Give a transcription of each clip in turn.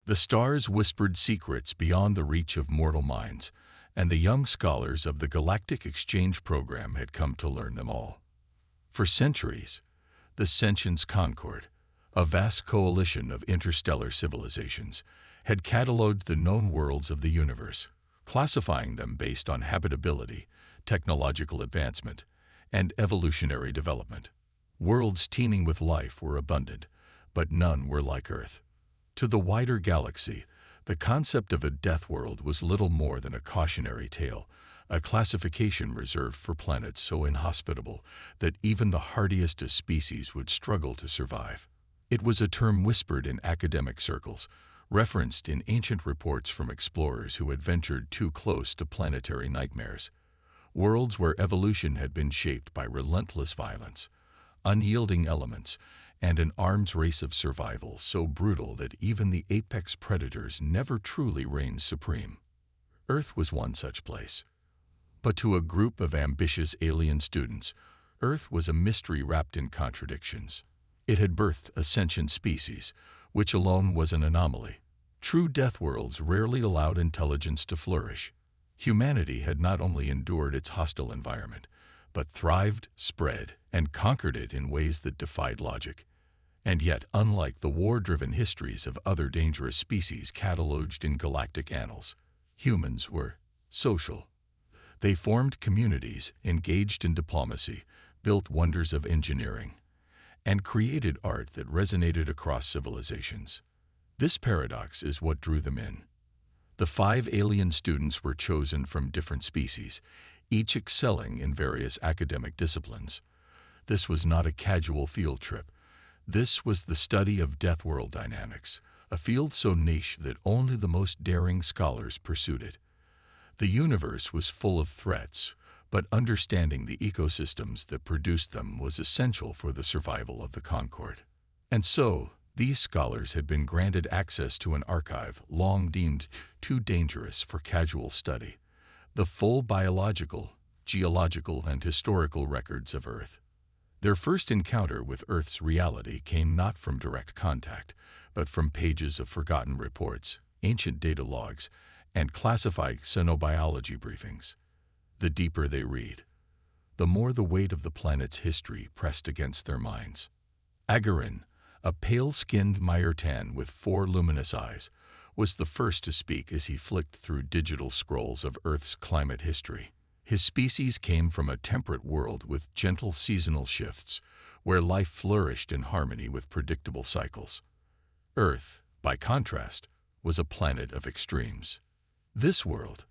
The stars whispered secrets beyond the reach of mortal minds, and the young scholars of the Galactic Exchange Program had come to learn them all. For centuries, the Sentience Concord, a vast coalition of interstellar civilizations, had catalogued the known worlds of the universe, classifying them based on habitability, technological advancement, and evolutionary development. Worlds teeming with life were abundant, but none were like Earth. To the wider galaxy, the concept of a death world was little more than a cautionary tale, a classification reserved for planets so inhospitable that even the hardiest of species would struggle to survive. It was a term whispered in academic circles, referenced in ancient reports from explorers who had ventured too close to planetary nightmares. Worlds where evolution had been shaped by relentless violence, unyielding elements, and an arms race of survival so brutal that even the apex predators never truly reigned supreme. Earth was one such place. But to a group of ambitious alien students, Earth was a mystery wrapped in contradictions. It had birthed a sentient species, which alone was an anomaly. True death worlds rarely allowed intelligence to flourish. Humanity had not only endured its hostile environment, but thrived, spread, and conquered it in ways that defied logic. And yet, unlike the war-driven histories of other dangerous species catalogued in galactic annals, humans were social. They formed communities, engaged in diplomacy, built wonders of engineering, and created art that resonated across civilizations. This paradox is what drew them in. The 5 alien students were chosen from different species, each excelling in various academic disciplines. This was not a casual field trip. This was the study of Deathworld dynamics, a field so niche that only the most daring scholars pursued it. The universe was full of threats, but understanding the ecosystems that produced them was essential for the survival of the Concord. And so, these scholars had been granted access to an archive long deemed too dangerous for casual study, the full biological, geological, and historical records of Earth. Their first encounter with Earth's reality came not from direct contact, but from pages of forgotten reports, ancient data logs, and classified xenobiology briefings. The deeper they read, the more the weight of the planet's history pressed against their minds. Agarin, a pale-skinned Mayertan with 4 luminous eyes, was the first to speak as he flicked through digital scrolls of Earth's climate history. His species came from a temperate world with gentle seasonal shifts, where life flourished in harmony with predictable cycles. Earth, by contrast, was a planet of extremes. This world,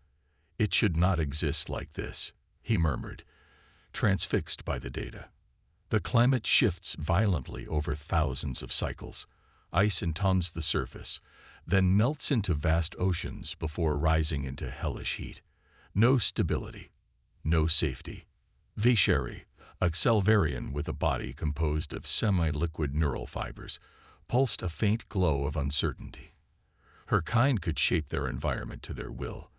it should not exist like this, he murmured, transfixed by the data. The climate shifts violently over thousands of cycles. Ice entombs the surface, then melts into vast oceans before rising into hellish heat. No stability. No safety. Visheri, a Xelvarian with a body composed of semi-liquid neural fibers, pulsed a faint glow of uncertainty. Her kind could shape their environment to their will,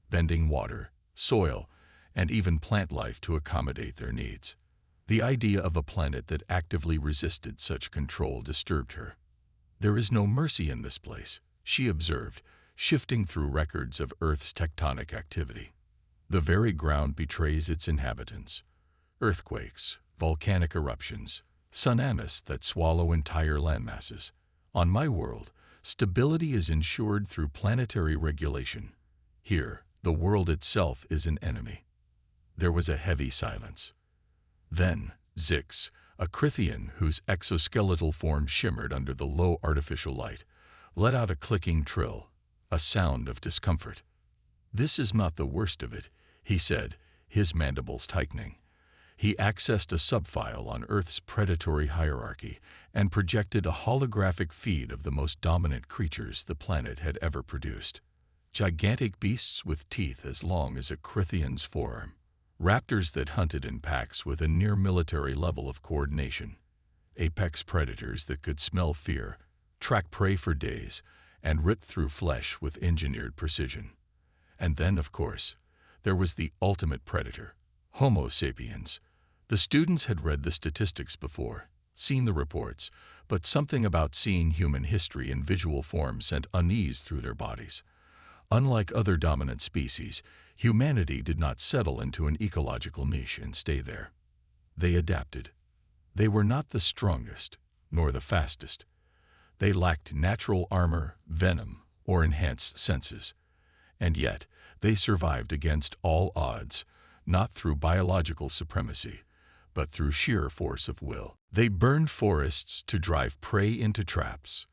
bending water, soil, and even plant life to accommodate their needs. The idea of a planet that actively resisted such control disturbed her. "There is no mercy in this place," she observed, shifting through records of Earth's tectonic activity. The very ground betrays its inhabitants. Earthquakes, volcanic eruptions, tsunamis that swallow entire landmasses. On my world, stability is ensured through planetary regulation. Here, the world itself is an enemy. There was a heavy silence. Then, Zix, a Crithian whose exoskeletal form shimmered under the low artificial light, let out a clicking trill, a sound of discomfort. "This is not the worst of it," he said, his mandibles tightening. He accessed a subfile on Earth's predatory hierarchy and projected a holographic feed of the most dominant creatures the planet had ever produced. Gigantic beasts with teeth as long as a Crithian's forearm. Raptors that hunted in packs with a near-military level of coordination. Apex predators that could smell fear, track prey for days, and rip through flesh with engineered precision. And then, of course, there was the ultimate predator, Homo sapiens. The students had read the statistics before. seen the reports, but something about seeing human history in visual form sent unease through their bodies. Unlike other dominant species, humanity did not settle into an ecological niche and stay there. They adapted. They were not the strongest, nor the fastest. They lacked natural armor, venom, or enhanced senses. And yet, they survived against all odds, not through biological supremacy, but through sheer force of will. They burned forests to drive prey into traps.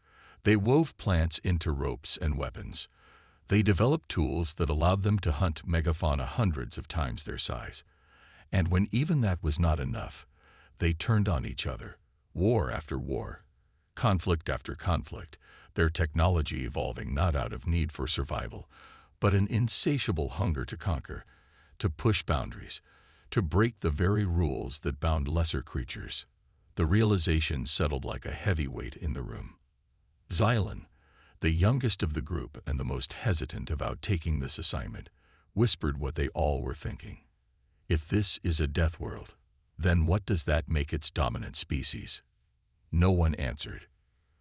They wove plants into ropes and weapons. They developed tools that allowed them to hunt megafauna hundreds of times their size. And when even that was not enough, they turned on each other, war after war, conflict after conflict, their technology evolving not out of need for survival, but an insatiable hunger to conquer, to push boundaries, to break the very rules that bound lesser creatures. The realization settled like a heavy weight in the room. Xylan, the youngest of the group and the most hesitant about taking this assignment, whispered what they all were thinking. If this is a death world, then what does that make its dominant species? No one answered.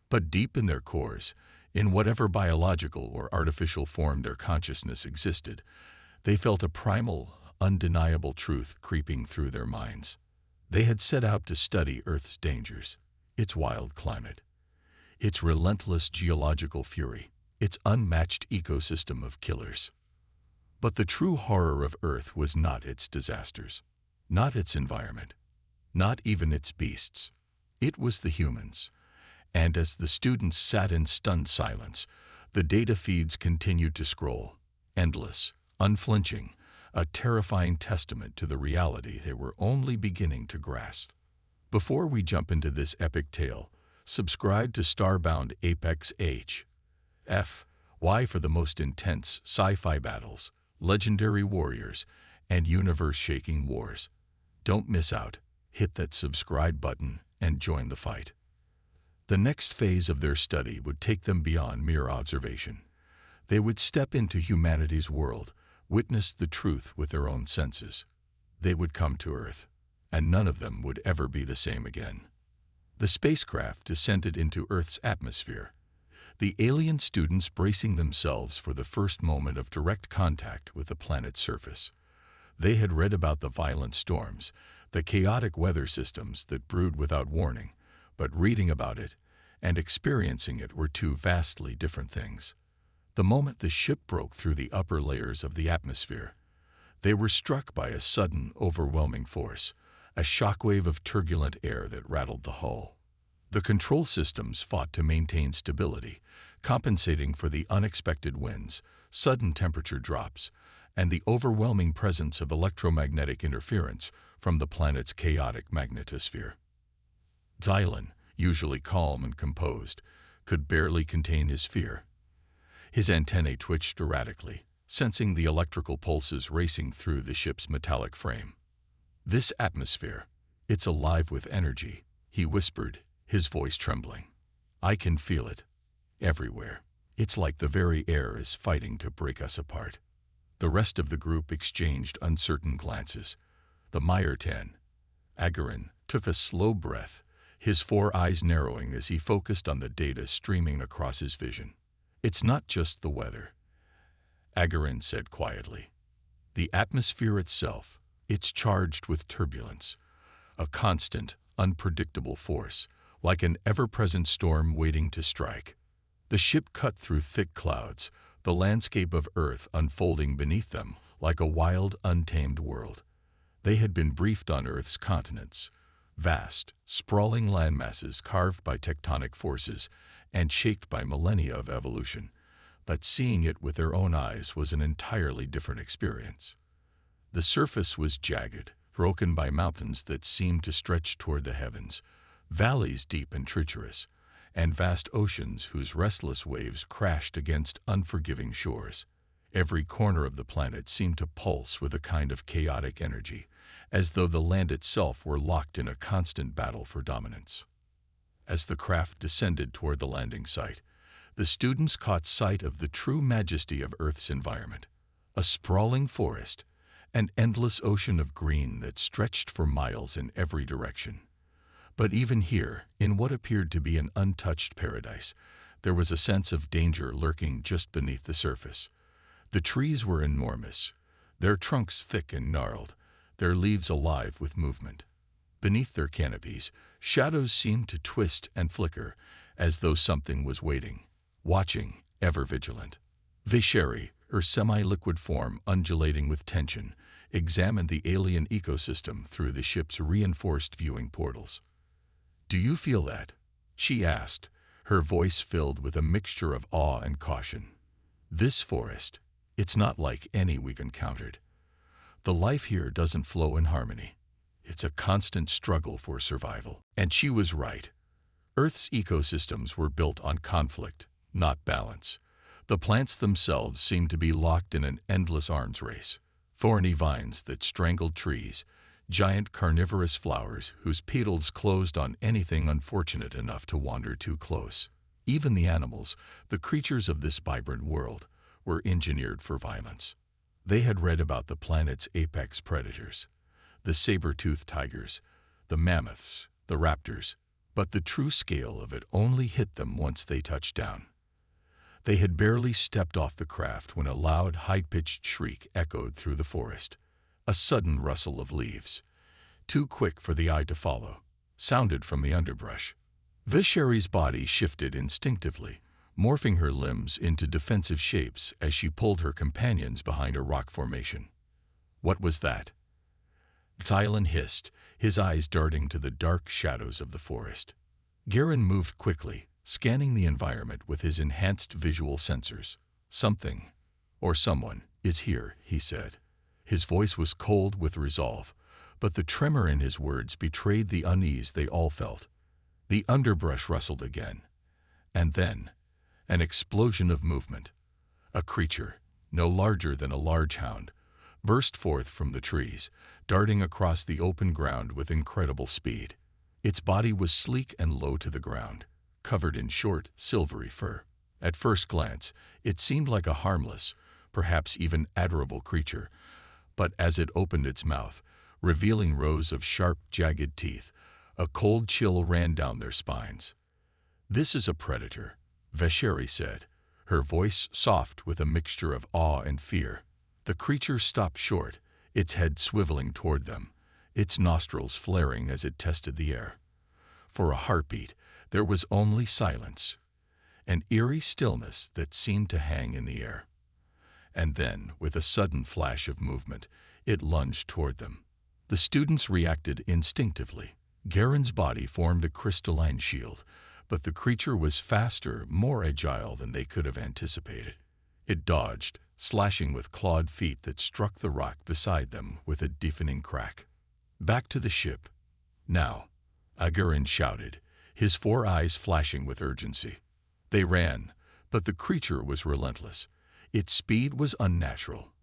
But deep in their cores, in whatever biological or artificial form their consciousness existed, they felt a primal, undeniable truth creeping through their minds. They had set out to study Earth's dangers, its wild climate, its relentless geological fury, its unmatched ecosystem of killers. But the true horror of Earth was not its disasters, not its environment, not even its beasts. It was the humans. And as the students sat in stunned silence, the data feeds continued to scroll, endless, unflinching, a terrifying testament to the reality they were only beginning to grasp. Before we jump into this epic tale, subscribe to StarBoundApex HFY for the most intense sci-fi battles, legendary warriors, and universe-shaking wars. Don't miss out. Hit that subscribe button and join the fight. The next phase of their study would take them beyond mere observation. They would step into humanity's world, witness the truth with their own senses. They would come to Earth, and none of them would ever be the same again. The spacecraft descended into Earth's atmosphere, the alien students bracing themselves for the first moment of direct contact with the planet's surface. They had read about the violent storms, the chaotic weather systems that brewed without warning, but reading about it and experiencing it were two vastly different things. The moment the ship broke through the upper layers of the atmosphere, they were struck by a sudden, overwhelming force, a shockwave of turbulent air that rattled the hull. The control systems fought to maintain stability, compensating for the unexpected winds, sudden temperature drops, and the overwhelming presence of electromagnetic interference from the planet's chaotic magnetosphere. Xylan, usually calm and composed, could barely contain his fear. His antennae twitched erratically, sensing the electrical pulses racing through the ship's metallic frame. "This atmosphere, it's alive with energy," he whispered, his voice trembling. "I can feel it. Everywhere. It's like the very air is fighting to break us apart." The rest of the group exchanged uncertain glances. The Myertan, Agarin, took a slow breath, his four eyes narrowing as he focused on the data streaming across his vision. "It's not just the weather," Agarin said quietly. "The atmosphere itself, it's charged with turbulence, a constant, unpredictable force, like an ever-present storm waiting to strike." The ship cut through thick clouds, the landscape of Earth unfolding beneath them like a wild, untamed world. They had been briefed on Earth's continents, vast, sprawling landmasses carved by tectonic forces and shaped by millennia of evolution, but seeing it with their own eyes was an entirely different experience. The surface was jagged, broken by mountains that seemed to stretch toward the heavens, valleys deep and treacherous, and vast oceans whose restless waves crashed against unforgiving shores. Every corner of the planet seemed to pulse with a kind of chaotic energy, as though the land itself were locked in a constant battle for dominance. As the craft descended toward the landing site, the students caught sight of the true majesty of Earth's environment, a sprawling forest, an endless ocean of green that stretched for miles in every direction. But even here, in what appeared to be an untouched paradise, there was a sense of danger lurking just beneath the surface. The trees were enormous, their trunks thick and gnarled, their leaves alive with movement. Beneath their canopies, shadows seemed to twist and flicker, as though something was waiting, watching, ever vigilant. Visheri, her semi-liquid form undulating with tension, examined the alien ecosystem through the ship's reinforced viewing portals. "Do you feel that?" she asked, her voice filled with a mixture of awe and caution. "This forest, it's not like any we've encountered. The life here doesn't flow in harmony. It's a constant struggle for survival." And she was right. Earth's ecosystems were built on conflict, not balance. The plants themselves seemed to be locked in an endless arms race. Thorny vines that strangled trees, giant carnivorous flowers whose petals closed on anything unfortunate enough to wander too close. Even the animals, the creatures of this vibrant world, were engineered for violence. They had read about the planet's apex predators, the saber-toothed tigers, the mammoths, the raptors, but the true scale of it only hit them once they touched down. They had barely stepped off the craft when a loud, high-pitched shriek echoed through the forest. A sudden rustle of leaves, too quick for the eye to follow, sounded from the underbrush. Visheri's body shifted instinctively, morphing her limbs into defensive shapes as she pulled her companions behind a rock formation. "What was that?" Thailand hissed, his eyes darting to the dark shadows of the forest. Garen moved quickly, scanning the environment with his enhanced visual sensors. "Something, or someone, is here," he said. His voice was cold with resolve, but the tremor in his words betrayed the unease they all felt. The underbrush rustled again, and then, an explosion of movement. A creature, no larger than a large hound, burst forth from the trees, darting across the open ground with incredible speed. Its body was sleek and low to the ground, covered in short, silvery fur. At first glance, it seemed like a harmless, perhaps even adorable creature, but as it opened its mouth, revealing rows of sharp, jagged teeth, a cold chill ran down their spines. "This is a predator," Visheri said, her voice soft with a mixture of awe and fear. The creature stopped short, its head swiveling toward them, its nostrils flaring as it tested the air. For a heartbeat, there was only silence, an eerie stillness that seemed to hang in the air. And then, with a sudden flash of movement, it lunged toward them. The students reacted instinctively. Garen's body formed a crystalline shield, but the creature was faster, more agile than they could have anticipated. It dodged, slashing with clawed feet that struck the rock beside them with a deafening crack. "Back to the ship, now," Garen shouted, his 4 eyes flashing with urgency. They ran, but the creature was relentless. Its speed was unnatural.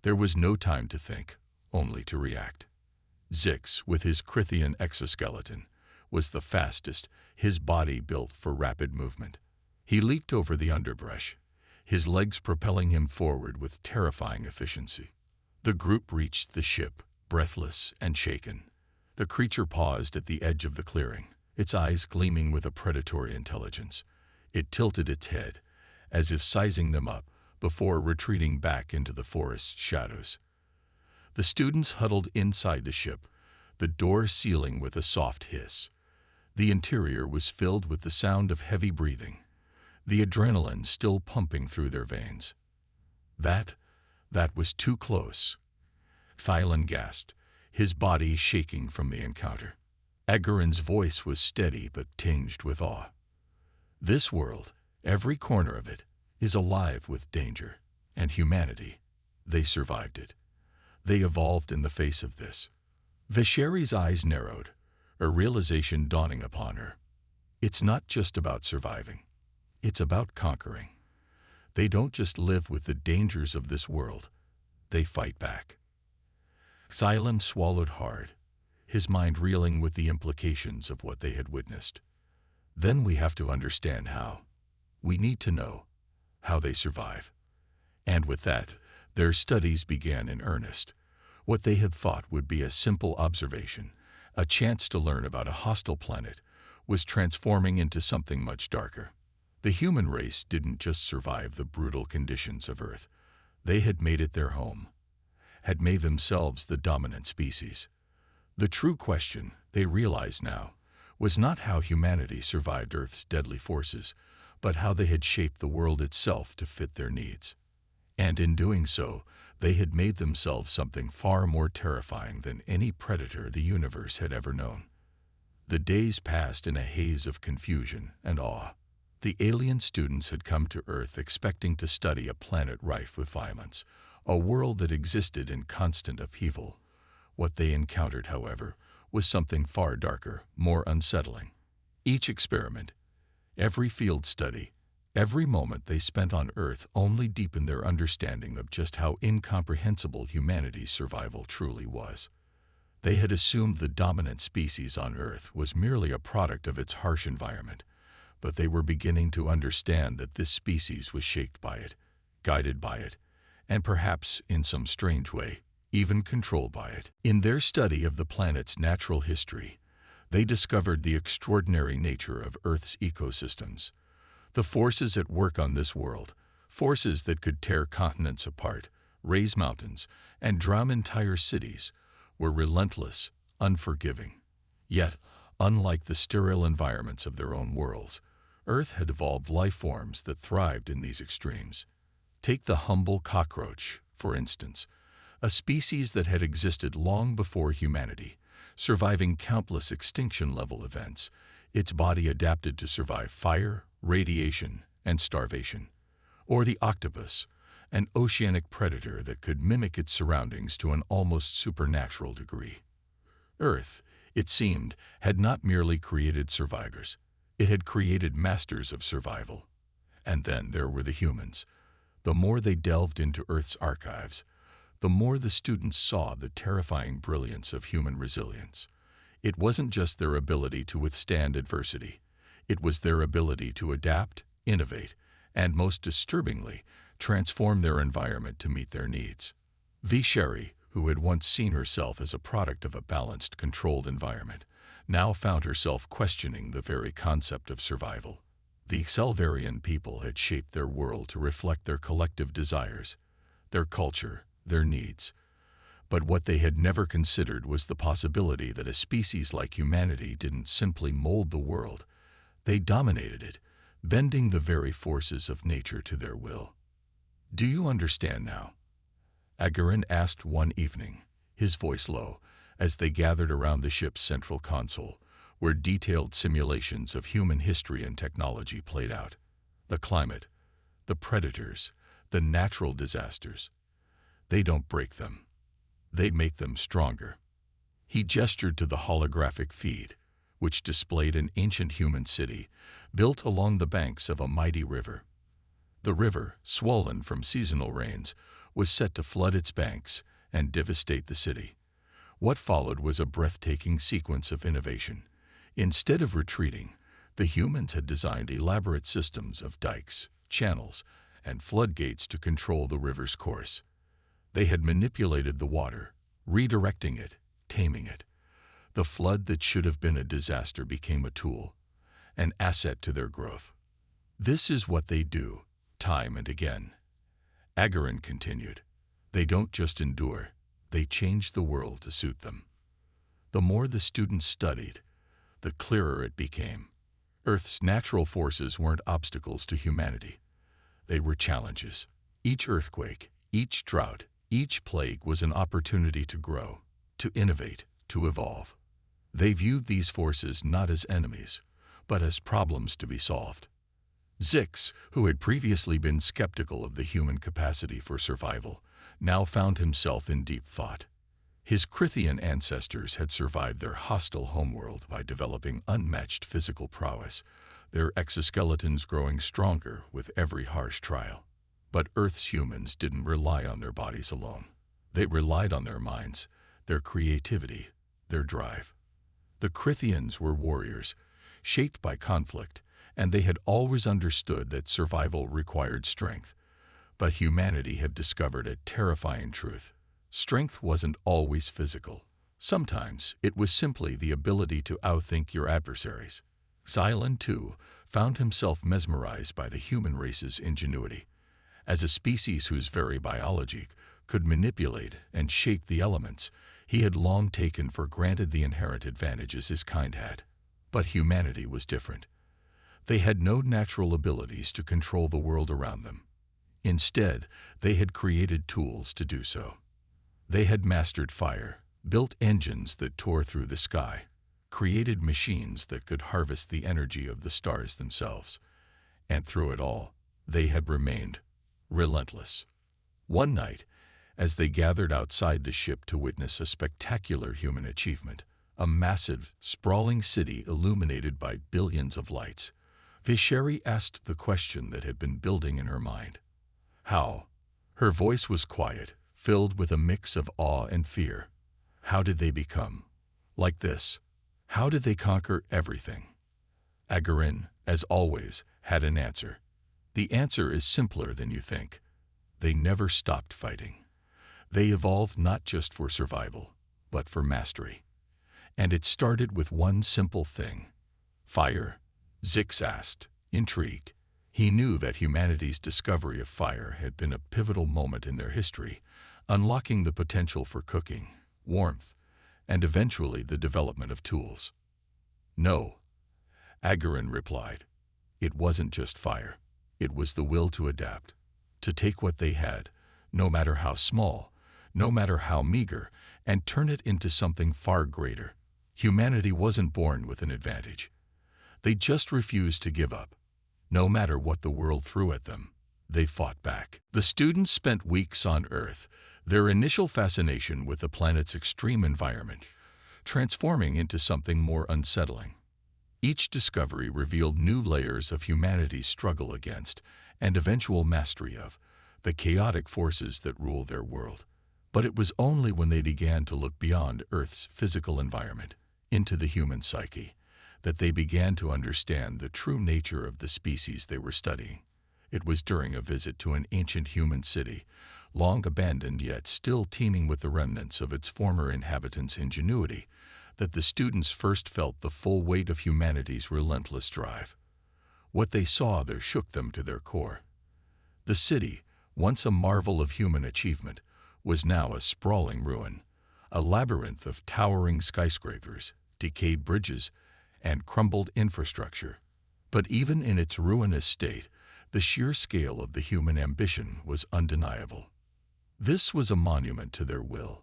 There was no time to think, only to react. Zix, with his Crithian exoskeleton, was the fastest, his body built for rapid movement. He leaped over the underbrush, his legs propelling him forward with terrifying efficiency. The group reached the ship, breathless and shaken. The creature paused at the edge of the clearing, its eyes gleaming with a predatory intelligence. It tilted its head, as if sizing them up, before retreating back into the forest's shadows. The students huddled inside the ship, the door sealing with a soft hiss. The interior was filled with the sound of heavy breathing, the adrenaline still pumping through their veins. That was too close. Thailand gasped, his body shaking from the encounter. Agarin's voice was steady but tinged with awe. "This world, every corner of it, is alive with danger and humanity. They survived it. They evolved in the face of this." Visheri's eyes narrowed, a realization dawning upon her. It's not just about surviving. It's about conquering. They don't just live with the dangers of this world. They fight back. Xylem swallowed hard, his mind reeling with the implications of what they had witnessed. Then we have to understand how. We need to know how they survive. And with that, their studies began in earnest. What they had thought would be a simple observation, A chance to learn about a hostile planet was transforming into something much darker. The human race didn't just survive the brutal conditions of Earth. They had made it their home, had made themselves the dominant species. The true question, they realized now, was not how humanity survived Earth's deadly forces, but how they had shaped the world itself to fit their needs. And in doing so, they had made themselves something far more terrifying than any predator the universe had ever known. The days passed in a haze of confusion and awe. The alien students had come to Earth expecting to study a planet rife with violence, a world that existed in constant upheaval. What they encountered, however, was something far darker, more unsettling. Each experiment, every field study, every moment they spent on Earth only deepened their understanding of just how incomprehensible humanity's survival truly was. They had assumed the dominant species on Earth was merely a product of its harsh environment, but they were beginning to understand that this species was shaped by it, guided by it, and perhaps, in some strange way, even controlled by it. In their study of the planet's natural history, they discovered the extraordinary nature of Earth's ecosystems. The forces at work on this world, forces that could tear continents apart, raise mountains, and drown entire cities, were relentless, unforgiving. Yet, unlike the sterile environments of their own worlds, Earth had evolved life forms that thrived in these extremes. Take the humble cockroach, for instance, a species that had existed long before humanity, surviving countless extinction-level events. Its body adapted to survive fire, radiation, and starvation. Or the octopus, an oceanic predator that could mimic its surroundings to an almost supernatural degree. Earth, it seemed, had not merely created survivors. It had created masters of survival. And then there were the humans. The more they delved into Earth's archives, the more the students saw the terrifying brilliance of human resilience. It wasn't just their ability to withstand adversity. It was their ability to adapt, innovate, and most disturbingly, transform their environment to meet their needs. V. Sherry, who had once seen herself as a product of a balanced, controlled environment, now found herself questioning the very concept of survival. The Selvarian people had shaped their world to reflect their collective desires, their culture, their needs. But what they had never considered was the possibility that a species like humanity didn't simply mold the world. They dominated it, bending the very forces of nature to their will. "Do you understand now?" Agarin asked one evening, his voice low, as they gathered around the ship's central console, where detailed simulations of human history and technology played out. The climate, the predators, the natural disasters. They don't break them. They make them stronger. He gestured to the holographic feed, which displayed an ancient human city built along the banks of a mighty river. The river, swollen from seasonal rains, was set to flood its banks and devastate the city. What followed was a breathtaking sequence of innovation. Instead of retreating, the humans had designed elaborate systems of dikes, channels, and floodgates to control the river's course. They had manipulated the water, redirecting it, taming it. The flood that should have been a disaster became a tool, an asset to their growth. "This is what they do, time and again," Agarin continued. "They don't just endure, they change the world to suit them." The more the students studied, the clearer it became. Earth's natural forces weren't obstacles to humanity. They were challenges. Each earthquake, each drought, each plague was an opportunity to grow, to innovate, to evolve. They viewed these forces not as enemies, but as problems to be solved. Zix, who had previously been skeptical of the human capacity for survival, now found himself in deep thought. His Crithian ancestors had survived their hostile homeworld by developing unmatched physical prowess, their exoskeletons growing stronger with every harsh trial. But Earth's humans didn't rely on their bodies alone. They relied on their minds, their creativity, their drive. The Crithians were warriors, shaped by conflict, and they had always understood that survival required strength. But humanity had discovered a terrifying truth. Strength wasn't always physical. Sometimes it was simply the ability to outthink your adversaries. Xylan, too, found himself mesmerized by the human race's ingenuity. As a species whose very biology could manipulate and shape the elements, he had long taken for granted the inherent advantages his kind had. But humanity was different. They had no natural abilities to control the world around them. Instead, they had created tools to do so. They had mastered fire, built engines that tore through the sky, created machines that could harvest the energy of the stars themselves. And through it all, they had remained relentless. One night, as they gathered outside the ship to witness a spectacular human achievement, a massive, sprawling city illuminated by billions of lights, Visheri asked the question that had been building in her mind. How? Her voice was quiet, filled with a mix of awe and fear. How did they become like this? How did they conquer everything? Agarin, as always, had an answer. The answer is simpler than you think. They never stopped fighting. They evolved not just for survival, but for mastery. And it started with one simple thing. Fire? Zix asked, intrigued. He knew that humanity's discovery of fire had been a pivotal moment in their history, unlocking the potential for cooking, warmth, and eventually the development of tools. No, Agarin replied. It wasn't just fire. It was the will to adapt, to take what they had, no matter how small, no matter how meager, and turn it into something far greater. Humanity wasn't born with an advantage. They just refused to give up. No matter what the world threw at them, they fought back. The students spent weeks on Earth, their initial fascination with the planet's extreme environment, transforming into something more unsettling. Each discovery revealed new layers of humanity's struggle against, and eventual mastery of, the chaotic forces that rule their world. But it was only when they began to look beyond Earth's physical environment, into the human psyche, that they began to understand the true nature of the species they were studying. It was during a visit to an ancient human city, long abandoned yet still teeming with the remnants of its former inhabitants' ingenuity, that the students first felt the full weight of humanity's relentless drive. What they saw there shook them to their core. The city, once a marvel of human achievement, was now a sprawling ruin, a labyrinth of towering skyscrapers, decayed bridges, and crumbled infrastructure. But even in its ruinous state, the sheer scale of the human ambition was undeniable. This was a monument to their will,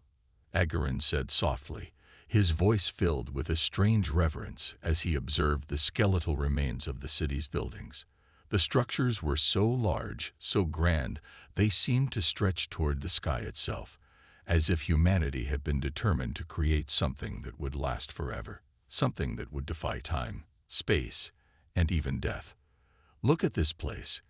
Agarin said softly, his voice filled with a strange reverence as he observed the skeletal remains of the city's buildings. The structures were so large, so grand, they seemed to stretch toward the sky itself, as if humanity had been determined to create something that would last forever, something that would defy time, space, and even death. Look at this place,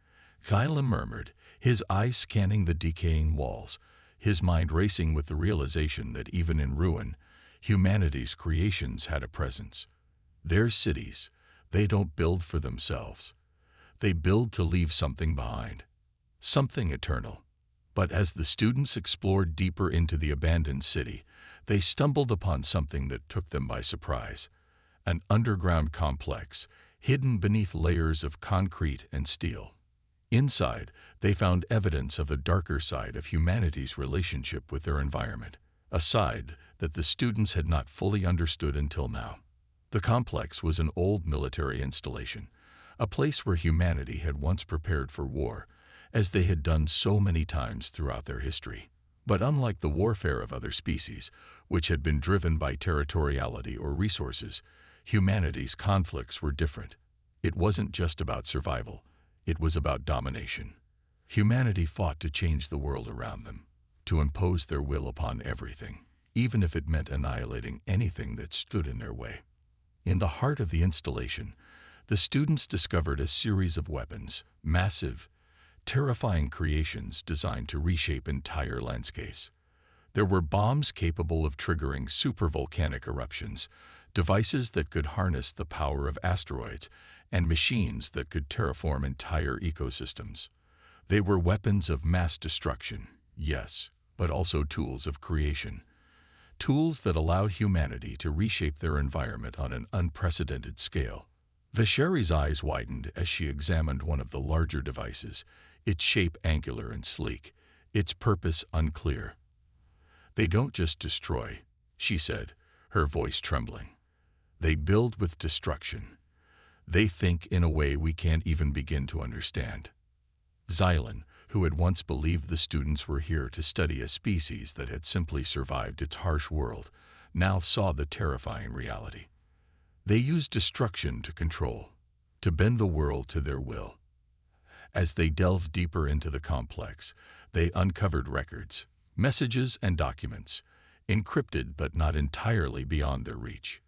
Kyla murmured, his eyes scanning the decaying walls, his mind racing with the realization that even in ruin, humanity's creations had a presence. Their cities, they don't build for themselves. They build to leave something behind, something eternal. But as the students explored deeper into the abandoned city, they stumbled upon something that took them by surprise. An underground complex, hidden beneath layers of concrete and steel. Inside, they found evidence of a darker side of humanity's relationship with their environment, a side that the students had not fully understood until now. The complex was an old military installation, a place where humanity had once prepared for war, as they had done so many times throughout their history. But unlike the warfare of other species, which had been driven by territoriality or resources, humanity's conflicts were different. It wasn't just about survival, it was about domination. Humanity fought to change the world around them, to impose their will upon everything, even if it meant annihilating anything that stood in their way. In the heart of the installation, the students discovered a series of weapons, massive, terrifying creations designed to reshape entire landscapes. There were bombs capable of triggering supervolcanic eruptions, devices that could harness the power of asteroids, and machines that could terraform entire ecosystems. They were weapons of mass destruction, yes, but also tools of creation. tools that allowed humanity to reshape their environment on an unprecedented scale. Visheri's eyes widened as she examined one of the larger devices, its shape angular and sleek, its purpose unclear. "They don't just destroy," she said, her voice trembling. "They build with destruction. They think in a way we can't even begin to understand." Xylan, who had once believed the students were here to study a species that had simply survived its harsh world, now saw the terrifying reality. They used destruction to control, to bend the world to their will. As they delved deeper into the complex, they uncovered records, messages, and documents, encrypted but not entirely beyond their reach.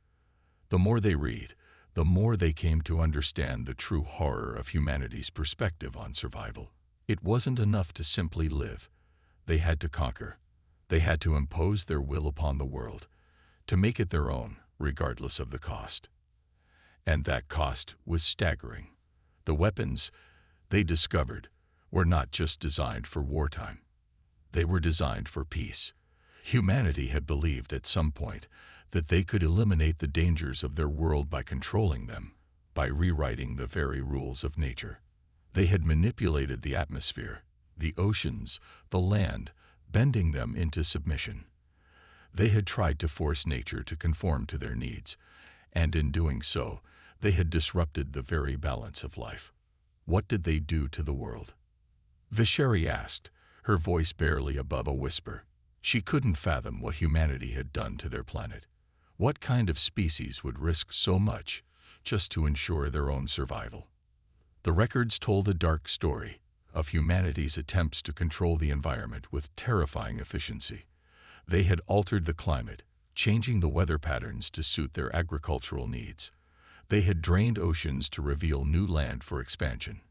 The more they read, the more they came to understand the true horror of humanity's perspective on survival. It wasn't enough to simply live. They had to conquer. They had to impose their will upon the world, to make it their own, regardless of the cost. And that cost was staggering. The weapons, they discovered, were not just designed for wartime. They were designed for peace. Humanity had believed at some point that they could eliminate the dangers of their world by controlling them, by rewriting the very rules of nature. They had manipulated the atmosphere, the oceans, the land, bending them into submission. They had tried to force nature to conform to their needs, and in doing so, they had disrupted the very balance of life. What did they do to the world? Visheri asked, her voice barely above a whisper. She couldn't fathom what humanity had done to their planet. What kind of species would risk so much just to ensure their own survival? The records told a dark story of humanity's attempts to control the environment with terrifying efficiency. They had altered the climate, changing the weather patterns to suit their agricultural needs. They had drained oceans to reveal new land for expansion.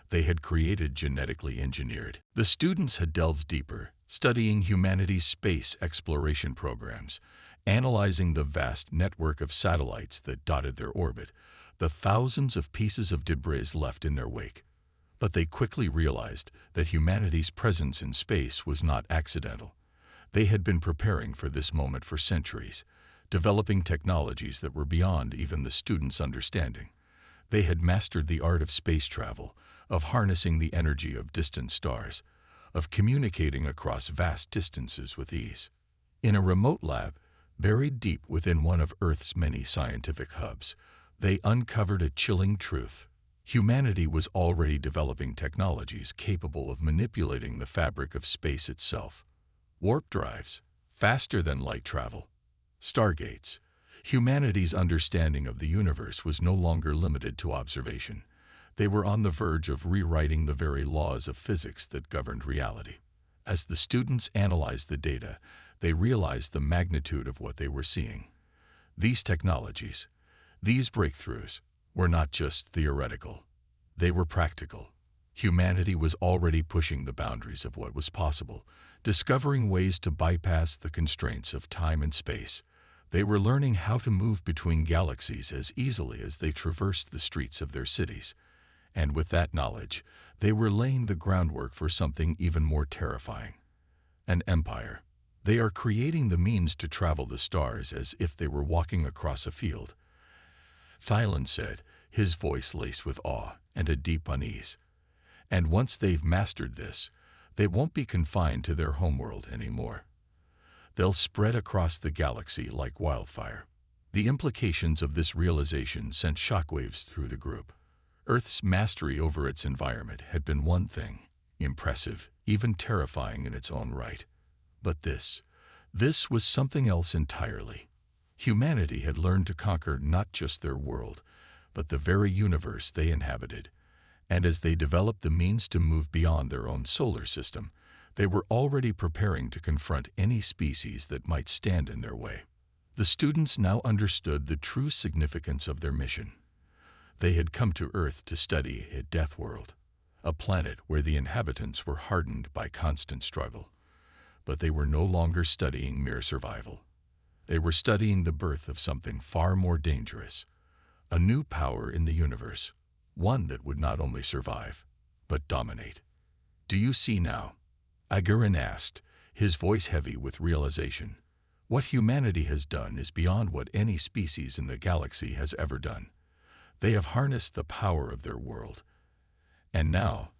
They had created genetically engineered. The students had delved deeper, studying humanity's space exploration programs, analyzing the vast network of satellites that dotted their orbit, the thousands of pieces of debris left in their wake. But they quickly realized that humanity's presence in space was not accidental. They had been preparing for this moment for centuries, developing technologies that were beyond even the students' understanding. They had mastered the art of space travel, of harnessing the energy of distant stars, of communicating across vast distances with ease. In a remote lab, buried deep within one of Earth's many scientific hubs, they uncovered a chilling truth. Humanity was already developing technologies capable of manipulating the fabric of space itself. Warp drives, faster than light travel. Stargates. Humanity's understanding of the universe was no longer limited to observation. They were on the verge of rewriting the very laws of physics that governed reality. As the students analyzed the data, they realized the magnitude of what they were seeing. These technologies, these breakthroughs, were not just theoretical. They were practical. Humanity was already pushing the boundaries of what was possible, discovering ways to bypass the constraints of time and space. They were learning how to move between galaxies as easily as they traversed the streets of their cities. And with that knowledge, they were laying the groundwork for something even more terrifying. An empire. They are creating the means to travel the stars as if they were walking across a field. Xylan said, his voice laced with awe and a deep unease. And once they've mastered this, they won't be confined to their homeworld anymore. They'll spread across the galaxy like wildfire. The implications of this realization sent shockwaves through the group. Earth's mastery over its environment had been one thing, impressive, even terrifying in its own right. But this was something else entirely. Humanity had learned to conquer not just their world, but the very universe they inhabited. And as they developed the means to move beyond their own solar system, they were already preparing to confront any species that might stand in their way. The students now understood the true significance of their mission. They had come to Earth to study a Deathworld, a planet where the inhabitants were hardened by constant struggle. But they were no longer studying mere survival. They were studying the birth of something far more dangerous, a new power in the universe, one that would not only survive, but dominate. "Do you see now?" Agarin asked, his voice heavy with realization. What humanity has done is beyond what any species in the galaxy has ever done. They have harnessed the power of their world. And now,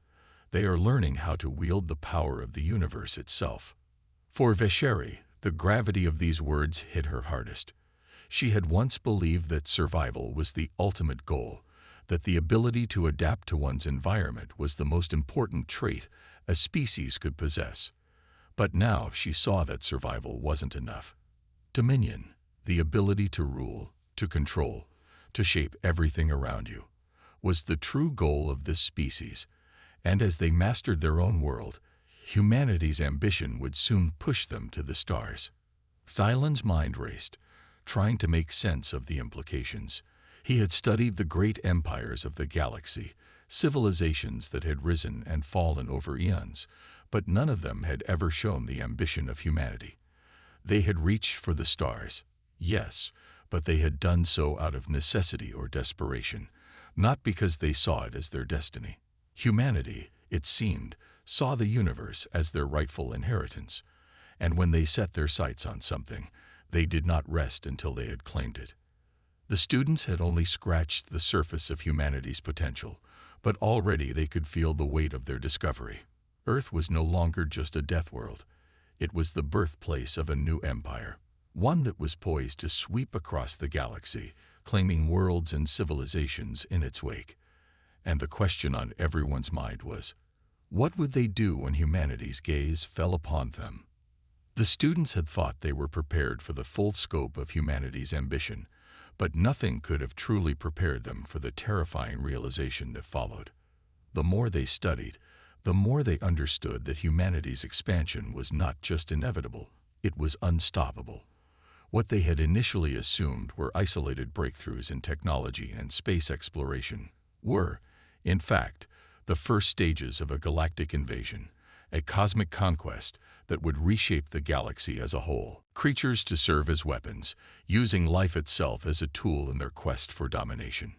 they are learning how to wield the power of the universe itself. For Vesheri, the gravity of these words hit her hardest. She had once believed that survival was the ultimate goal, that the ability to adapt to one's environment was the most important trait a species could possess. But now she saw that survival wasn't enough. Dominion, the ability to rule, to control, to shape everything around you, was the true goal of this species, and as they mastered their own world, humanity's ambition would soon push them to the stars. Xylan's mind raced, trying to make sense of the implications. He had studied the great empires of the galaxy, civilizations that had risen and fallen over eons, but none of them had ever shown the ambition of humanity. They had reached for the stars, yes, but they had done so out of necessity or desperation, not because they saw it as their destiny. Humanity, it seemed, saw the universe as their rightful inheritance, and when they set their sights on something, they did not rest until they had claimed it. The students had only scratched the surface of humanity's potential, but already they could feel the weight of their discovery. Earth was no longer just a death world. It was the birthplace of a new empire, one that was poised to sweep across the galaxy, claiming worlds and civilizations in its wake. And the question on everyone's mind was, what would they do when humanity's gaze fell upon them? The students had thought they were prepared for the full scope of humanity's ambition, but nothing could have truly prepared them for the terrifying realization that followed. The more they studied, the more they understood that humanity's expansion was not just inevitable, it was unstoppable. What they had initially assumed were isolated breakthroughs in technology and space exploration were, in fact, the first stages of a galactic invasion, a cosmic conquest that would reshape the galaxy as a whole. Creatures to serve as weapons, using life itself as a tool in their quest for domination.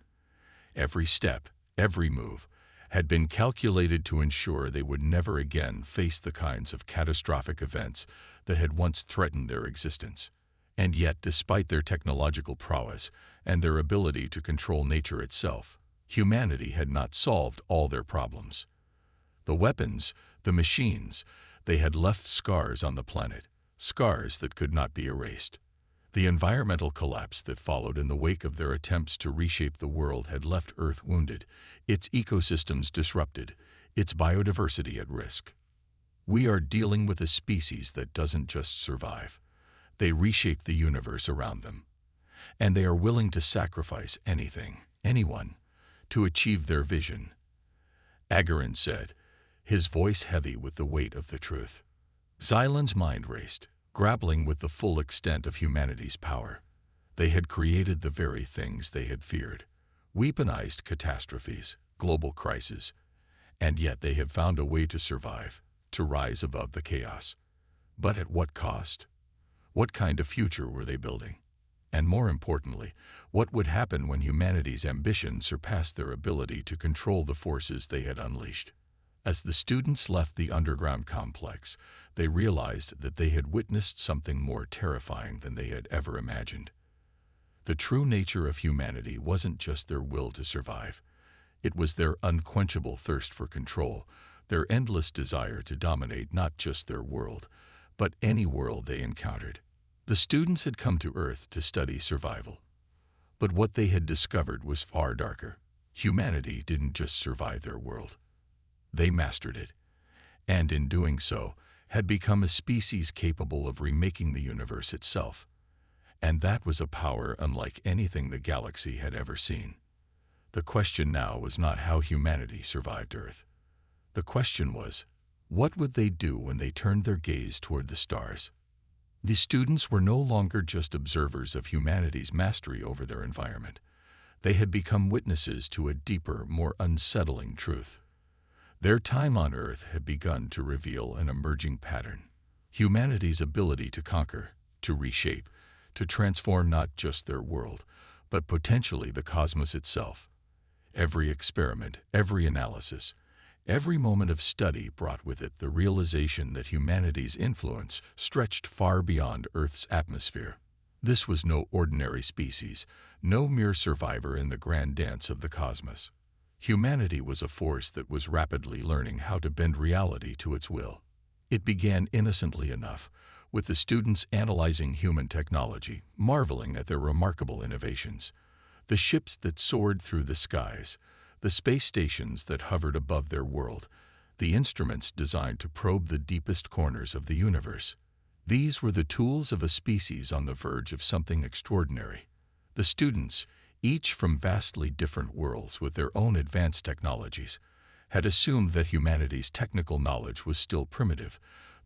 Every step, every move, had been calculated to ensure they would never again face the kinds of catastrophic events that had once threatened their existence. And yet, despite their technological prowess and their ability to control nature itself, humanity had not solved all their problems. The weapons, the machines, they had left scars on the planet, scars that could not be erased. The environmental collapse that followed in the wake of their attempts to reshape the world had left Earth wounded, its ecosystems disrupted, its biodiversity at risk. We are dealing with a species that doesn't just survive. They reshape the universe around them. And they are willing to sacrifice anything, anyone, to achieve their vision. Agarin said, his voice heavy with the weight of the truth. Xylan's mind raced, grappling with the full extent of humanity's power. They had created the very things they had feared, weaponized catastrophes, global crises, and yet they had found a way to survive, to rise above the chaos. But at what cost? What kind of future were they building? And more importantly, what would happen when humanity's ambition surpassed their ability to control the forces they had unleashed? As the students left the underground complex, they realized that they had witnessed something more terrifying than they had ever imagined. The true nature of humanity wasn't just their will to survive. It was their unquenchable thirst for control, their endless desire to dominate not just their world, but any world they encountered. The students had come to Earth to study survival. But what they had discovered was far darker. Humanity didn't just survive their world. They mastered it, and in doing so, had become a species capable of remaking the universe itself. And that was a power unlike anything the galaxy had ever seen. The question now was not how humanity survived Earth. The question was, what would they do when they turned their gaze toward the stars? The students were no longer just observers of humanity's mastery over their environment. They had become witnesses to a deeper, more unsettling truth. Their time on Earth had begun to reveal an emerging pattern. Humanity's ability to conquer, to reshape, to transform not just their world, but potentially the cosmos itself. Every experiment, every analysis, Every moment of study brought with it the realization that humanity's influence stretched far beyond Earth's atmosphere. This was no ordinary species, no mere survivor in the grand dance of the cosmos. Humanity was a force that was rapidly learning how to bend reality to its will. It began innocently enough, with the students analyzing human technology, marveling at their remarkable innovations. The ships that soared through the skies, the space stations that hovered above their world, the instruments designed to probe the deepest corners of the universe. These were the tools of a species on the verge of something extraordinary. The students, each from vastly different worlds with their own advanced technologies, had assumed that humanity's technical knowledge was still primitive,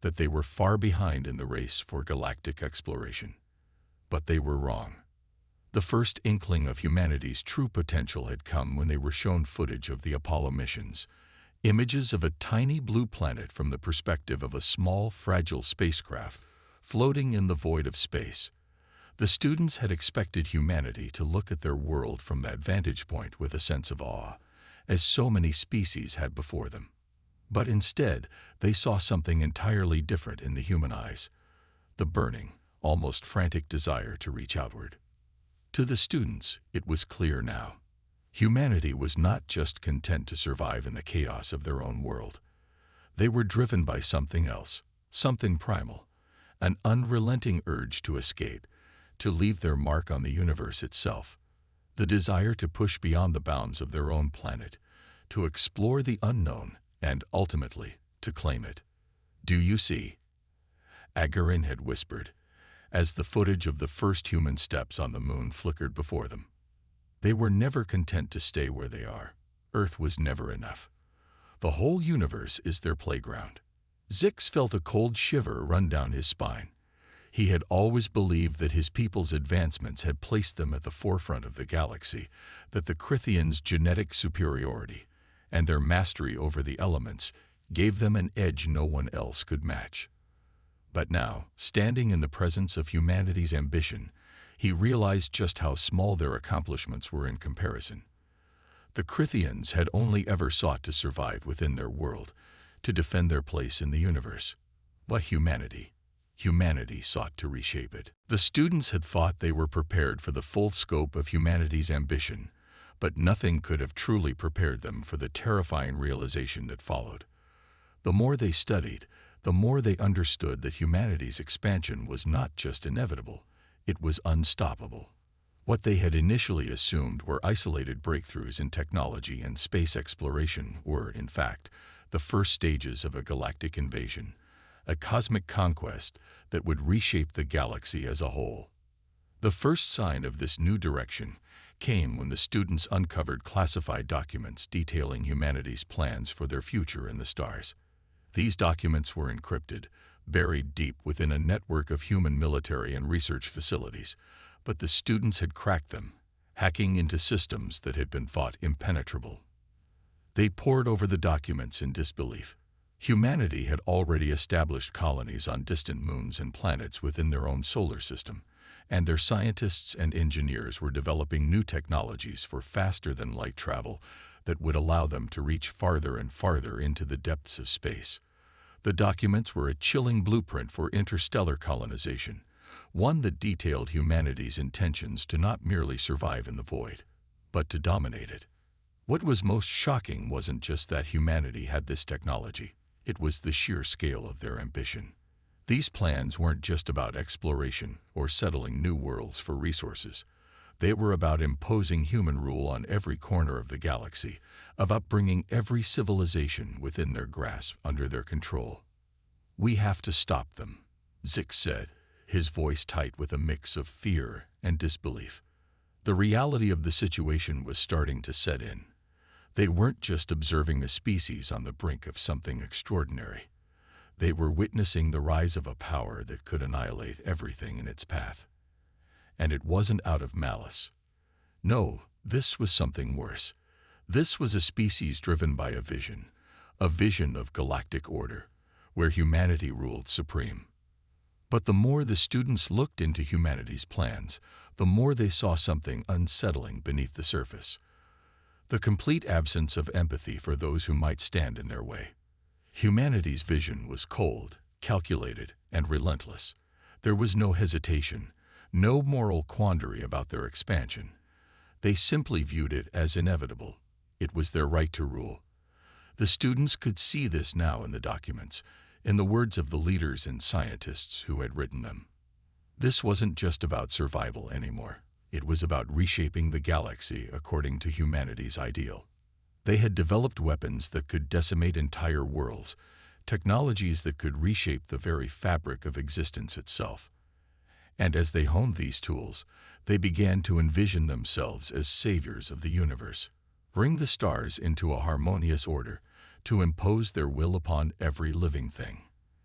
that they were far behind in the race for galactic exploration. But they were wrong. The first inkling of humanity's true potential had come when they were shown footage of the Apollo missions, images of a tiny blue planet from the perspective of a small, fragile spacecraft floating in the void of space. The students had expected humanity to look at their world from that vantage point with a sense of awe, as so many species had before them. But instead, they saw something entirely different in the human eyes: the burning, almost frantic desire to reach outward. To the students, it was clear now. Humanity was not just content to survive in the chaos of their own world. They were driven by something else, something primal, an unrelenting urge to escape, to leave their mark on the universe itself, the desire to push beyond the bounds of their own planet, to explore the unknown, and ultimately, to claim it. "Do you see?" Agarin had whispered, as the footage of the first human steps on the moon flickered before them. They were never content to stay where they are. Earth was never enough. The whole universe is their playground. Zix felt a cold shiver run down his spine. He had always believed that his people's advancements had placed them at the forefront of the galaxy, that the Krithians' genetic superiority and their mastery over the elements gave them an edge no one else could match. But now, standing in the presence of humanity's ambition, he realized just how small their accomplishments were in comparison. The Krithians had only ever sought to survive within their world, to defend their place in the universe. But humanity sought to reshape it. The students had thought they were prepared for the full scope of humanity's ambition, but nothing could have truly prepared them for the terrifying realization that followed. The more they studied, the more they understood that humanity's expansion was not just inevitable, it was unstoppable. What they had initially assumed were isolated breakthroughs in technology and space exploration were, in fact, the first stages of a galactic invasion, a cosmic conquest that would reshape the galaxy as a whole. The first sign of this new direction came when the students uncovered classified documents detailing humanity's plans for their future in the stars. These documents were encrypted, buried deep within a network of human military and research facilities, but the students had cracked them, hacking into systems that had been thought impenetrable. They pored over the documents in disbelief. Humanity had already established colonies on distant moons and planets within their own solar system, and their scientists and engineers were developing new technologies for faster-than-light travel that would allow them to reach farther and farther into the depths of space. The documents were a chilling blueprint for interstellar colonization, one that detailed humanity's intentions to not merely survive in the void, but to dominate it. What was most shocking wasn't just that humanity had this technology, it was the sheer scale of their ambition. These plans weren't just about exploration or settling new worlds for resources. They were about imposing human rule on every corner of the galaxy, about bringing every civilization within their grasp under their control. "We have to stop them," Zix said, his voice tight with a mix of fear and disbelief. The reality of the situation was starting to set in. They weren't just observing a species on the brink of something extraordinary. They were witnessing the rise of a power that could annihilate everything in its path. And it wasn't out of malice. No, this was something worse. This was a species driven by a vision of galactic order, where humanity ruled supreme. But the more the students looked into humanity's plans, the more they saw something unsettling beneath the surface. the complete absence of empathy for those who might stand in their way. Humanity's vision was cold, calculated, and relentless. There was no hesitation, no moral quandary about their expansion. They simply viewed it as inevitable. It was their right to rule. The students could see this now in the documents, in the words of the leaders and scientists who had written them. This wasn't just about survival anymore. It was about reshaping the galaxy according to humanity's ideal. They had developed weapons that could decimate entire worlds, technologies that could reshape the very fabric of existence itself. And as they honed these tools, they began to envision themselves as saviors of the universe, bring the stars into a harmonious order, to impose their will upon every living thing.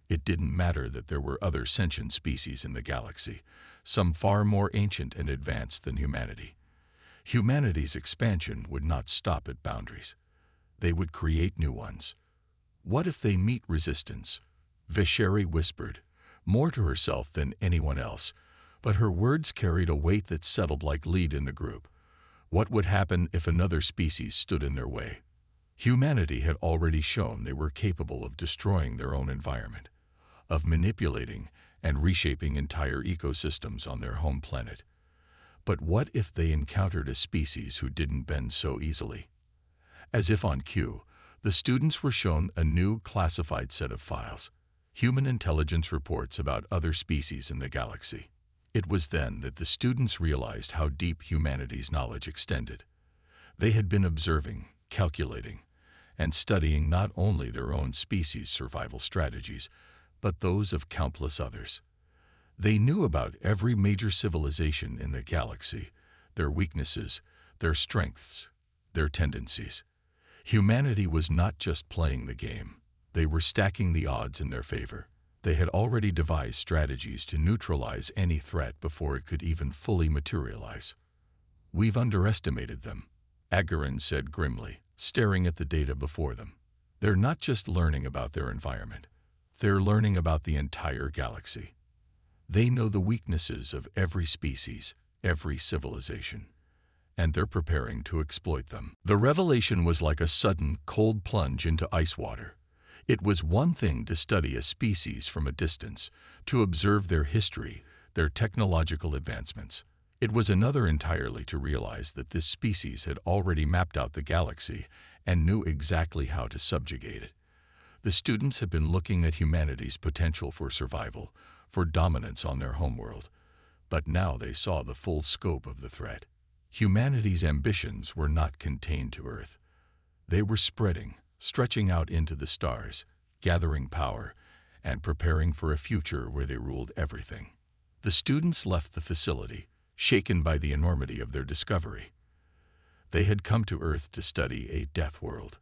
It didn't matter that there were other sentient species in the galaxy, some far more ancient and advanced than humanity. Humanity's expansion would not stop at boundaries. They would create new ones. What if they meet resistance? Visheri whispered, more to herself than anyone else, but her words carried a weight that settled like lead in the group. What would happen if another species stood in their way? Humanity had already shown they were capable of destroying their own environment, of manipulating and reshaping entire ecosystems on their home planet. But what if they encountered a species who didn't bend so easily? As if on cue, the students were shown a new classified set of files, human intelligence reports about other species in the galaxy. It was then that the students realized how deep humanity's knowledge extended. They had been observing, calculating, and studying not only their own species' survival strategies, but those of countless others. They knew about every major civilization in the galaxy, their weaknesses, their strengths, their tendencies. Humanity was not just playing the game. They were stacking the odds in their favor. They had already devised strategies to neutralize any threat before it could even fully materialize. "We've underestimated them," Agarin said grimly, staring at the data before them. "They're not just learning about their environment. They're learning about the entire galaxy. They know the weaknesses of every species, every civilization, and they're preparing to exploit them." The revelation was like a sudden, cold plunge into ice water. It was one thing to study a species from a distance, to observe their history, their technological advancements. It was another entirely to realize that this species had already mapped out the galaxy and knew exactly how to subjugate it. The students had been looking at humanity's potential for survival, for dominance on their homeworld, but now they saw the full scope of the threat. Humanity's ambitions were not contained to Earth. They were spreading, stretching out into the stars, gathering power, and preparing for a future where they ruled everything. The students left the facility, shaken by the enormity of their discovery. They had come to Earth to study a Deathworld.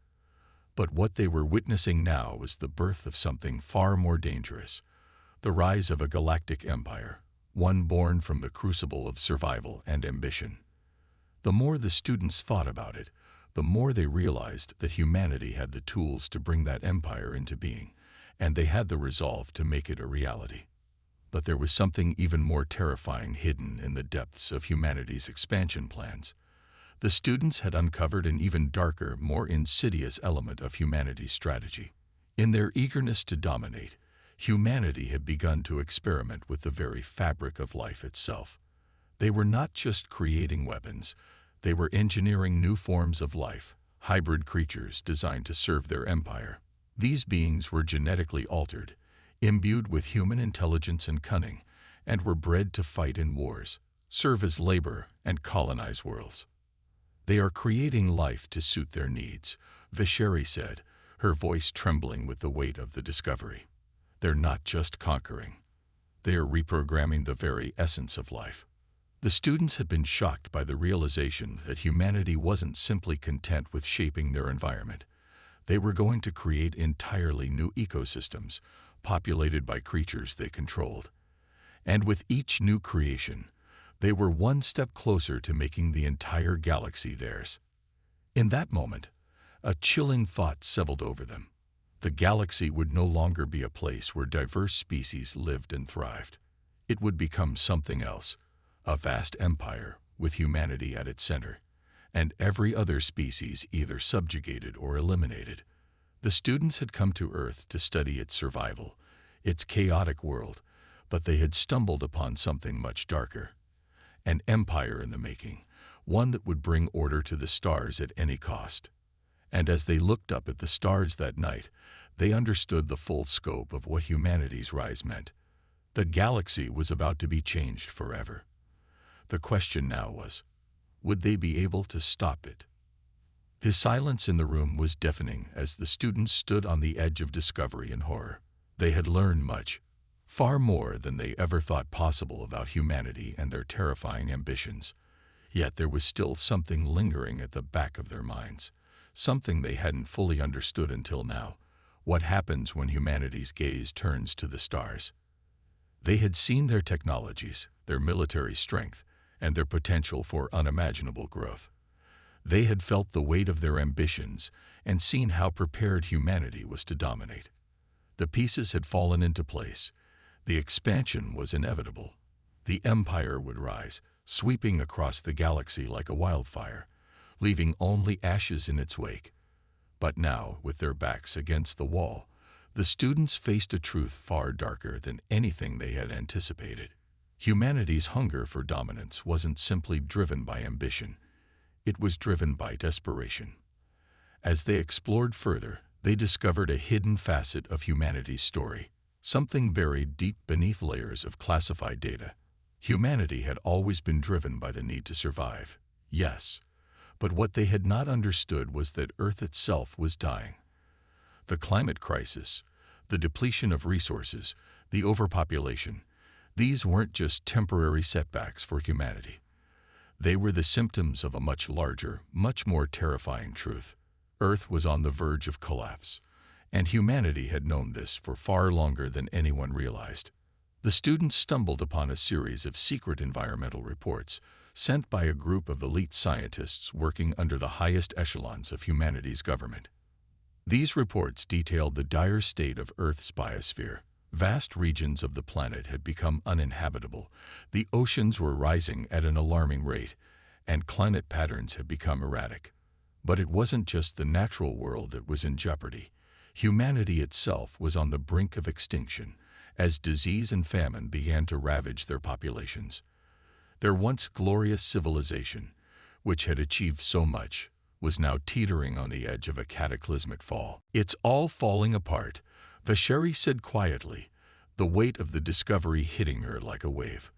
But what they were witnessing now was the birth of something far more dangerous, the rise of a galactic empire, one born from the crucible of survival and ambition. The more the students thought about it, the more they realized that humanity had the tools to bring that empire into being, and they had the resolve to make it a reality. But there was something even more terrifying hidden in the depths of humanity's expansion plans. The students had uncovered an even darker, more insidious element of humanity's strategy. In their eagerness to dominate, humanity had begun to experiment with the very fabric of life itself. They were not just creating weapons. They were engineering new forms of life, hybrid creatures designed to serve their empire. These beings were genetically altered, imbued with human intelligence and cunning, and were bred to fight in wars, serve as labor, and colonize worlds. "They are creating life to suit their needs," Visheri said, her voice trembling with the weight of the discovery. "They're not just conquering. They are reprogramming the very essence of life." The students had been shocked by the realization that humanity wasn't simply content with shaping their environment. They were going to create entirely new ecosystems, populated by creatures they controlled. And with each new creation, they were one step closer to making the entire galaxy theirs. In that moment, a chilling thought settled over them. The galaxy would no longer be a place where diverse species lived and thrived. It would become something else. A vast empire with humanity at its center, and every other species either subjugated or eliminated. The students had come to Earth to study its survival, its chaotic world, but they had stumbled upon something much darker. An empire in the making, one that would bring order to the stars at any cost. And as they looked up at the stars that night, they understood the full scope of what humanity's rise meant. The galaxy was about to be changed forever. The question now was, would they be able to stop it? The silence in the room was deafening as the students stood on the edge of discovery and horror. They had learned much, far more than they ever thought possible about humanity and their terrifying ambitions. Yet there was still something lingering at the back of their minds, something they hadn't fully understood until now. What happens when humanity's gaze turns to the stars? They had seen their technologies, their military strength, and their potential for unimaginable growth. They had felt the weight of their ambitions and seen how prepared humanity was to dominate. The pieces had fallen into place. The expansion was inevitable. The empire would rise, sweeping across the galaxy like a wildfire, leaving only ashes in its wake. But now, with their backs against the wall, the students faced a truth far darker than anything they had anticipated. Humanity's hunger for dominance wasn't simply driven by ambition. It was driven by desperation. As they explored further, they discovered a hidden facet of humanity's story, something buried deep beneath layers of classified data. Humanity had always been driven by the need to survive, yes, but what they had not understood was that Earth itself was dying. The climate crisis, the depletion of resources, the overpopulation, these weren't just temporary setbacks for humanity. They were the symptoms of a much larger, much more terrifying truth. Earth was on the verge of collapse, and humanity had known this for far longer than anyone realized. The students stumbled upon a series of secret environmental reports sent by a group of elite scientists working under the highest echelons of humanity's government. These reports detailed the dire state of Earth's biosphere. Vast regions of the planet had become uninhabitable, the oceans were rising at an alarming rate, and climate patterns had become erratic. But it wasn't just the natural world that was in jeopardy. Humanity itself was on the brink of extinction, as disease and famine began to ravage their populations. Their once glorious civilization, which had achieved so much, was now teetering on the edge of a cataclysmic fall. "It's all falling apart," Vasheri said quietly, the weight of the discovery hitting her like a wave.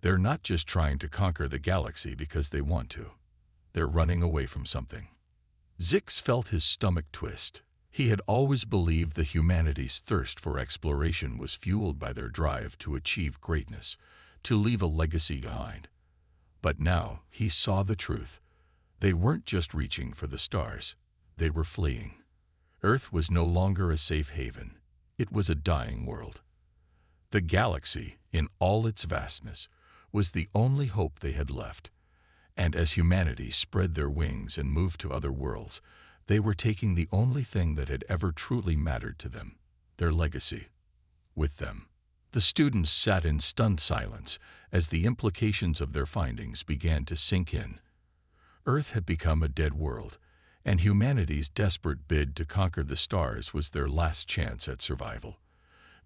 They're not just trying to conquer the galaxy because they want to. They're running away from something. Zix felt his stomach twist. He had always believed that humanity's thirst for exploration was fueled by their drive to achieve greatness, to leave a legacy behind. But now he saw the truth. They weren't just reaching for the stars. They were fleeing. Earth was no longer a safe haven. It was a dying world. The galaxy, in all its vastness, was the only hope they had left. And as humanity spread their wings and moved to other worlds, they were taking the only thing that had ever truly mattered to them, their legacy, with them. The students sat in stunned silence as the implications of their findings began to sink in. Earth had become a dead world, and humanity's desperate bid to conquer the stars was their last chance at survival.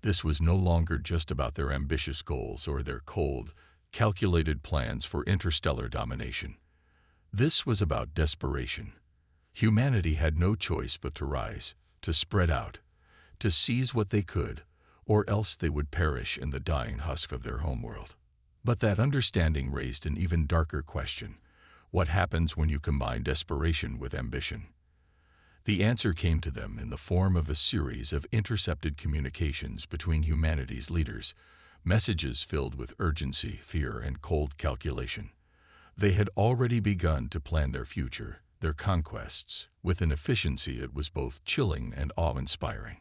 This was no longer just about their ambitious goals or their cold, calculated plans for interstellar domination. This was about desperation. Humanity had no choice but to rise, to spread out, to seize what they could, or else they would perish in the dying husk of their homeworld. But that understanding raised an even darker question. What happens when you combine desperation with ambition? The answer came to them in the form of a series of intercepted communications between humanity's leaders, messages filled with urgency, fear, and cold calculation. They had already begun to plan their future, their conquests, with an efficiency that was both chilling and awe-inspiring.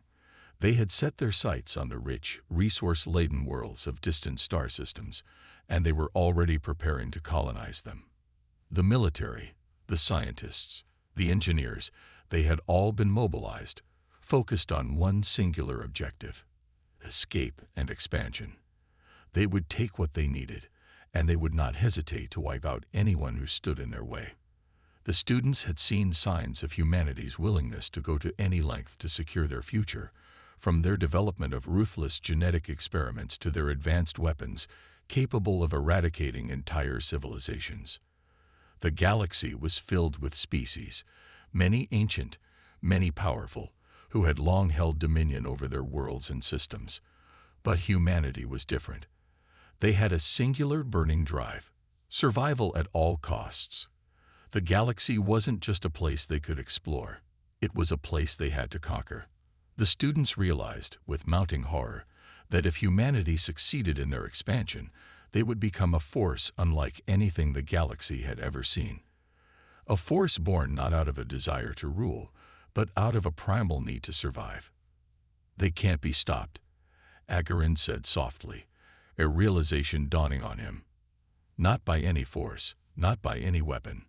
They had set their sights on the rich, resource-laden worlds of distant star systems, and they were already preparing to colonize them. The military, the scientists, the engineers, they had all been mobilized, focused on one singular objective: escape and expansion. They would take what they needed, and they would not hesitate to wipe out anyone who stood in their way. The students had seen signs of humanity's willingness to go to any length to secure their future, from their development of ruthless genetic experiments to their advanced weapons capable of eradicating entire civilizations. The galaxy was filled with species, many ancient, many powerful, who had long held dominion over their worlds and systems. But humanity was different. They had a singular burning drive: survival at all costs. The galaxy wasn't just a place they could explore. It was a place they had to conquer. The students realized, with mounting horror, that if humanity succeeded in their expansion, they would become a force unlike anything the galaxy had ever seen. A force born not out of a desire to rule, but out of a primal need to survive. "They can't be stopped," Agarin said softly, a realization dawning on him. "Not by any force, not by any weapon,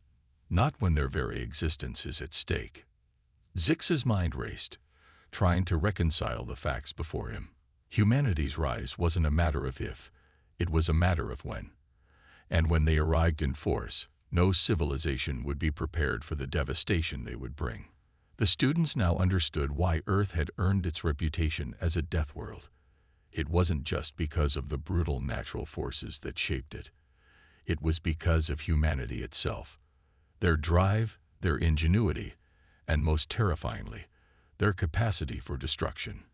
not when their very existence is at stake." Zix's mind raced, trying to reconcile the facts before him. Humanity's rise wasn't a matter of if, it was a matter of when. And when they arrived in force, no civilization would be prepared for the devastation they would bring. The students now understood why Earth had earned its reputation as a death world. It wasn't just because of the brutal natural forces that shaped it. It was because of humanity itself. Their drive, their ingenuity, and most terrifyingly, their capacity for destruction.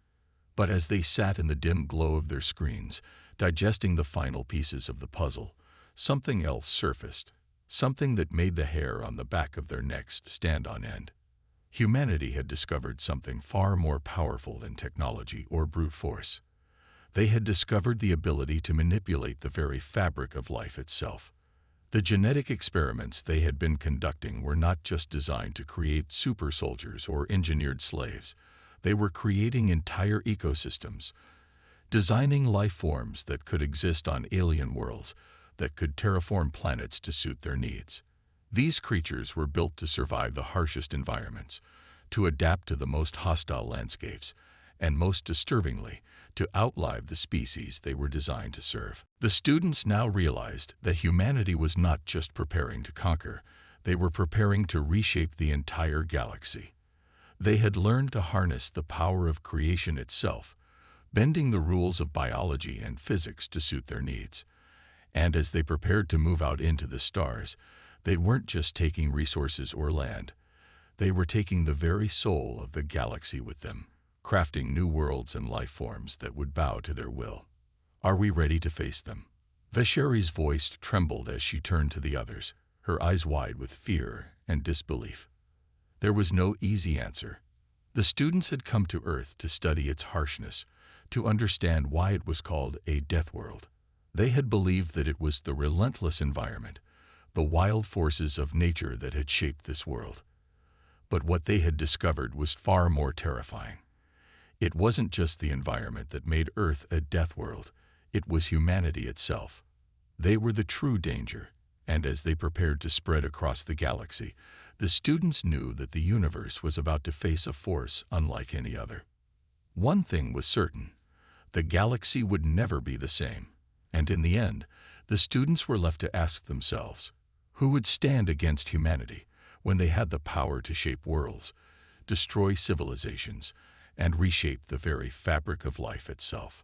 But as they sat in the dim glow of their screens, digesting the final pieces of the puzzle, something else surfaced, something that made the hair on the back of their necks stand on end. Humanity had discovered something far more powerful than technology or brute force. They had discovered the ability to manipulate the very fabric of life itself. The genetic experiments they had been conducting were not just designed to create super soldiers or engineered slaves. They were creating entire ecosystems, designing life forms that could exist on alien worlds, that could terraform planets to suit their needs. These creatures were built to survive the harshest environments, to adapt to the most hostile landscapes, and most disturbingly, to outlive the species they were designed to serve. The students now realized that humanity was not just preparing to conquer, they were preparing to reshape the entire galaxy. They had learned to harness the power of creation itself, bending the rules of biology and physics to suit their needs. And as they prepared to move out into the stars, they weren't just taking resources or land. They were taking the very soul of the galaxy with them, crafting new worlds and life forms that would bow to their will. "Are we ready to face them?" Vesheri's voice trembled as she turned to the others, her eyes wide with fear and disbelief. There was no easy answer. The students had come to Earth to study its harshness, to understand why it was called a death world. They had believed that it was the relentless environment, the wild forces of nature that had shaped this world. But what they had discovered was far more terrifying. It wasn't just the environment that made Earth a death world, it was humanity itself. They were the true danger, and as they prepared to spread across the galaxy, the students knew that the universe was about to face a force unlike any other. One thing was certain: the galaxy would never be the same, and in the end, the students were left to ask themselves, who would stand against humanity when they had the power to shape worlds, destroy civilizations, and reshape the very fabric of life itself?